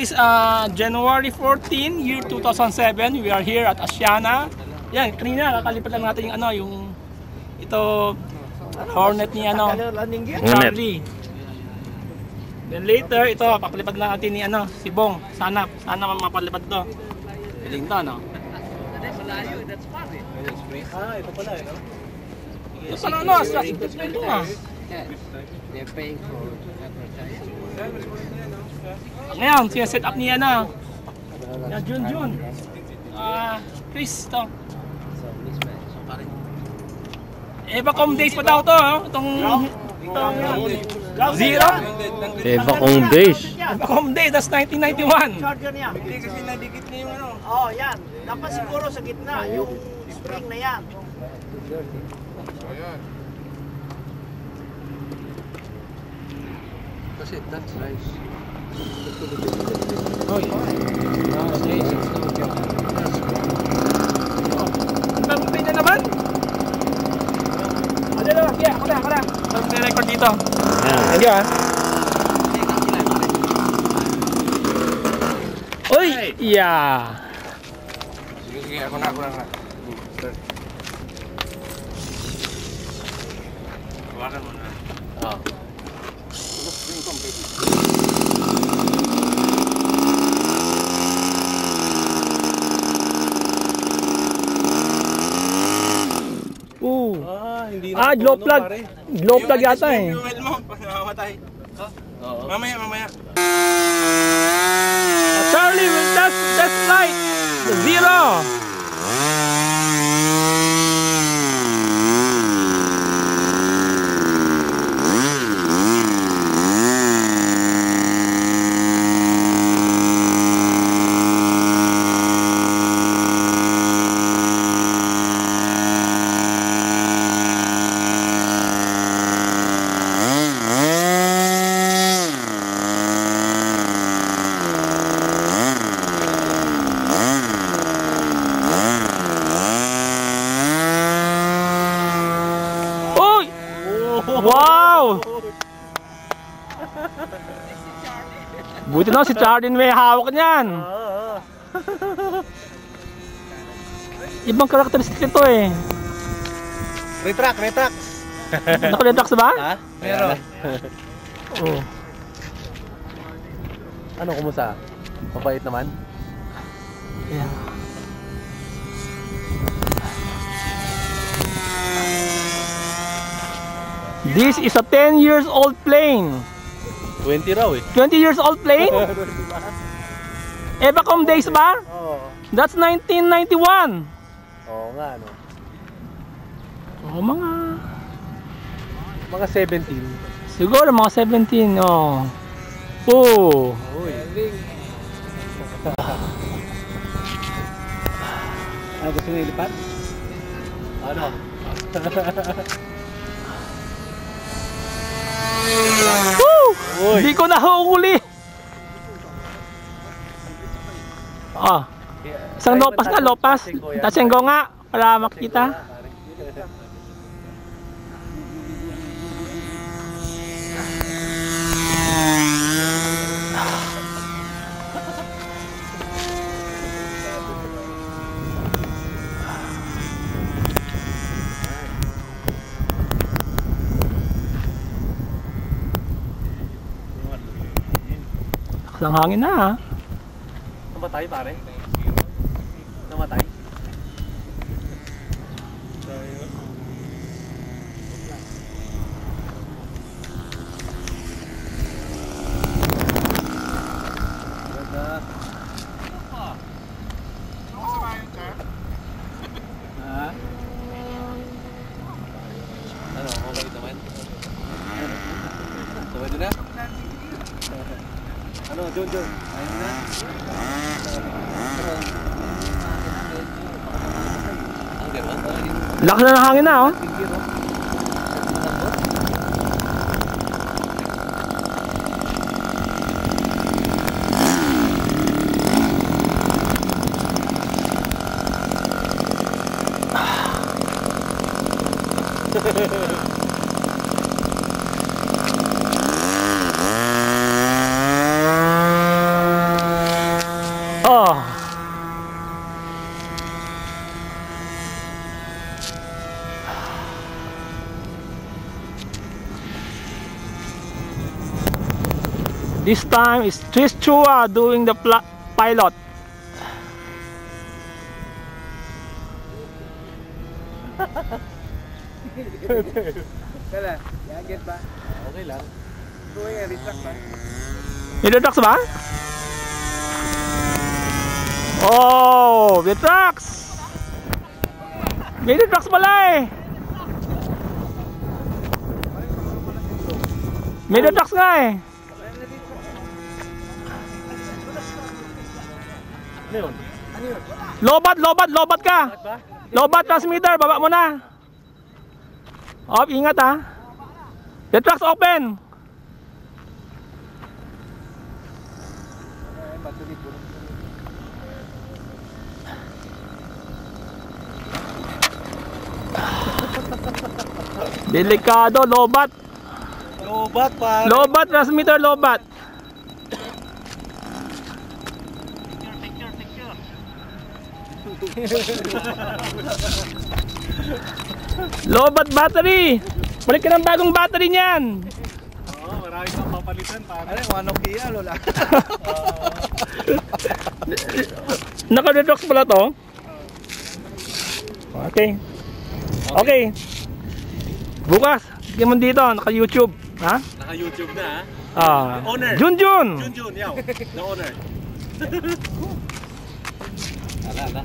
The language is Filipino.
is January 14, year 2007. We are here at Asiana. Yan, kanina kakalipat lang natin yung ano, yung ito Hornet ni ano, Charlie. Then later, ito papalipad na natin ni ano, si Bong. Sana mapalipad to. Galing to, no? Ito pala eh, no? Ito pala, no? Ito nga. They're paying for advertising. Ngayon, siya-set up niya na. Jun. Chris, ito. Evacom days pa daw to, itong Zero? Evacom days. Evacom days, that's 1991. Charger niya. Hindi kasi nadikit na yung ano. Oh, yan. Dapat siguro sa gitna, yung spring na yan. Kasi that's nice. Oh, yeah. Ang bagay na naman. Kaya, ako na. Mag-record dito. Thank you, ha. Uy! Yeah! Sige, ako na. Hawakan mo na. Oh. Glow plug. Glow plug yata eh. Fuel mo, mamatay. Oo. Mamaya. Charlie will test flight. Zero. Wow! Buti na si Charlie may hawak niyan. Ibang karakteristik ito eh. Retract. Naka-retract ba? Ha? Meron. Oh. Ano, kumusta? Mabait naman? Yeah. This is a 10 years old plane. 20 raw eh. 20 years old plane? Evacom days ba? Oo. That's 1991. Oo nga, no? Oh, Mga 17. siguro mga 17. Oh. Oh. Uy. Gusto nyo ilipat? Ano? Woo! Hindi ko nahuli. Isang lopas. Tasenggo nga para makita. Ang hangin na ha. Namatay pare? Namatay? Ano, okay naman? Pwede na? Ano, John? Ayun na? Lakas na ng hangin na oh. This time is Trish Chua doing the pilot. Kala, yaget ba? Okay lang. Tuwing retract ba? May trucks ba? Oh, may trucks! May trucks pala eh! May trucks nga eh! Lobat ka! Lobat transmitter, baba mo na! Op, ingat ha! The trucks open! Delikado, lobat. Lobat pa. Lobat, transmitter, lobat. Lobat battery. Balik ka ng bagong battery niyan. Oo, marami kang papalitan pa. Ano, ano Kia, lola? Naka-redox pala to. Okay. Okay. Bukas, sige mo dito, naka-YouTube. Ha? Naka-YouTube na, ha? Ah. Owner. Junjun! Junjun, yaw. The owner. Ala.